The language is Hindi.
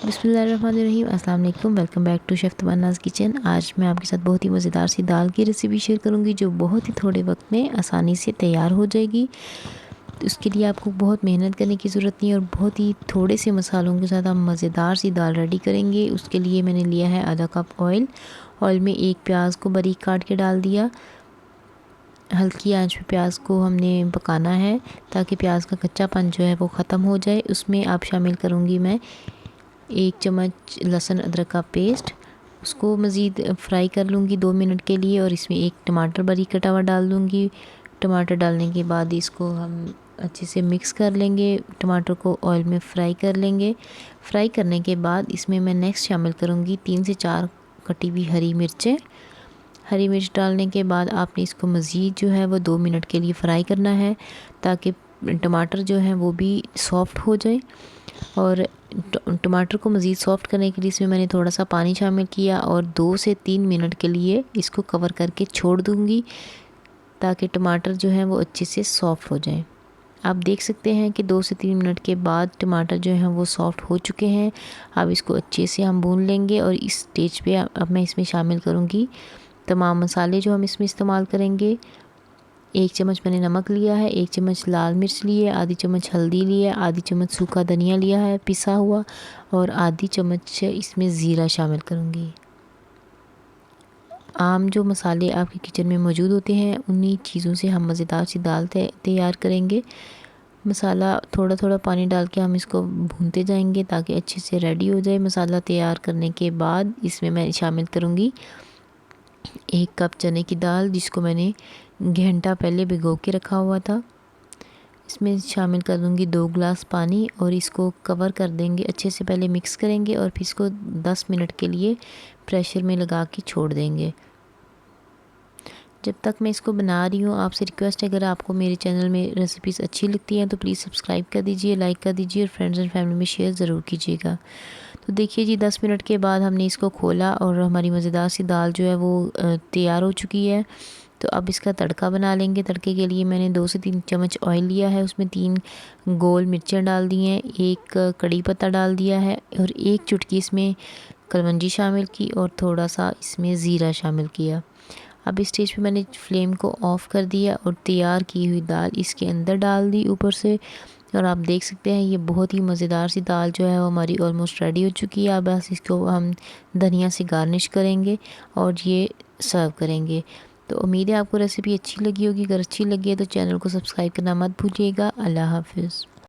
बिस्मिल्लाहिर्रहमानिर्रहीम। अस्सलाम वालेकुम। Welcome back to chef Tamanna's kitchen. आज मैं आपके साथ बहुत ही मज़ेदार सी दाल की रेसिपी शेयर करूंगी जो बहुत ही थोड़े वक्त में आसानी से तैयार हो जाएगी। तो इसके लिए आपको बहुत मेहनत करने की ज़रूरत नहीं है और बहुत ही थोड़े से मसालों के साथ हम मज़ेदार सी दाल रेडी करेंगे। उसके लिए मैंने लिया है आधा कप ऑयल। ऑयल में एक प्याज को बारीक काट के डाल दिया। हल्की आंच पे प्याज को हमने पकाना है ताकि प्याज का कच्चापन जो है वो ख़त्म हो जाए। उसमें आप शामिल करूँगी मैं 1 चम्मच लहसुन अदरक का पेस्ट। उसको मज़ीद फ्राई कर लूँगी 2 मिनट के लिए और इसमें एक टमाटर बारीक कटा हुआ डाल दूँगी। टमाटर डालने के बाद इसको हम अच्छे से मिक्स कर लेंगे। टमाटर को ऑयल में फ्राई कर लेंगे। फ्राई करने के बाद इसमें मैं नेक्स्ट शामिल करूँगी 3 से 4 कटी हुई हरी मिर्चें। हरी मिर्च डालने के बाद आपने इसको मज़ीद जो है वो 2 मिनट के लिए फ्राई करना है ताकि टमाटर जो है वो भी सॉफ़्ट हो जाए। और टमाटर को मज़ीद सॉफ़्ट करने के लिए इसमें मैंने थोड़ा सा पानी शामिल किया और 2 से 3 मिनट के लिए इसको कवर करके छोड़ दूँगी ताकि टमाटर जो है वो अच्छे से सॉफ़्ट हो जाए। आप देख सकते हैं कि 2 से 3 मिनट के बाद टमाटर जो हैं वो सॉफ़्ट हो चुके हैं। अब इसको अच्छे से हम भून लेंगे और इस स्टेज पे अब मैं इसमें शामिल करूँगी तमाम मसाले जो हम इसमें इस्तेमाल करेंगे। 1 चम्मच मैंने नमक लिया है, 1 चम्मच लाल मिर्च ली है, आधी चम्मच हल्दी ली है, आधी चम्मच सूखा धनिया लिया है पिसा हुआ और आधी चम्मच इसमें ज़ीरा शामिल करूँगी। आम जो मसाले आपके किचन में मौजूद होते हैं उन्हीं चीज़ों से हम मज़ेदार सी दाल तैयार करेंगे। मसाला थोड़ा थोड़ा पानी डाल के हम इसको भूनते जाएंगे ताकि अच्छे से रेडी हो जाए। मसाला तैयार करने के बाद इसमें मैं शामिल करूँगी 1 कप चने की दाल जिसको मैंने घंटा पहले भिगो के रखा हुआ था। इसमें शामिल कर दूँगी 2 गिलास पानी और इसको कवर कर देंगे। अच्छे से पहले मिक्स करेंगे और फिर इसको 10 मिनट के लिए प्रेशर में लगा के छोड़ देंगे। जब तक मैं इसको बना रही हूँ आपसे रिक्वेस्ट है, अगर आपको मेरे चैनल में रेसिपीज़ अच्छी लगती हैं तो प्लीज़ सब्सक्राइब कर दीजिए, लाइक कर दीजिए और फ्रेंड्स एंड फैमिली में शेयर ज़रूर कीजिएगा। तो देखिए जी 10 मिनट के बाद हमने इसको खोला और हमारी मज़ेदार सी दाल जो है वो तैयार हो चुकी है। तो अब इसका तड़का बना लेंगे। तड़के के लिए मैंने 2 से 3 चम्मच ऑयल लिया है। उसमें 3 गोल मिर्चें डाल दी हैं, 1 कड़ी पत्ता डाल दिया है और 1 चुटकी इसमें कलवंजी शामिल की और थोड़ा सा इसमें ज़ीरा शामिल किया। अब इस स्टेज पे मैंने फ्लेम को ऑफ़ कर दिया और तैयार की हुई दाल इसके अंदर डाल दी ऊपर से। और आप देख सकते हैं ये बहुत ही मज़ेदार सी दाल जो है वो हमारी ऑलमोस्ट रेडी हो चुकी है। अब बस इसको हम धनिया से गार्निश करेंगे और ये सर्व करेंगे। तो उम्मीद है आपको रेसिपी अच्छी लगी होगी। अगर अच्छी लगी है तो चैनल को सब्सक्राइब करना मत भूलिएगा। अल्लाह हाफ़िज़।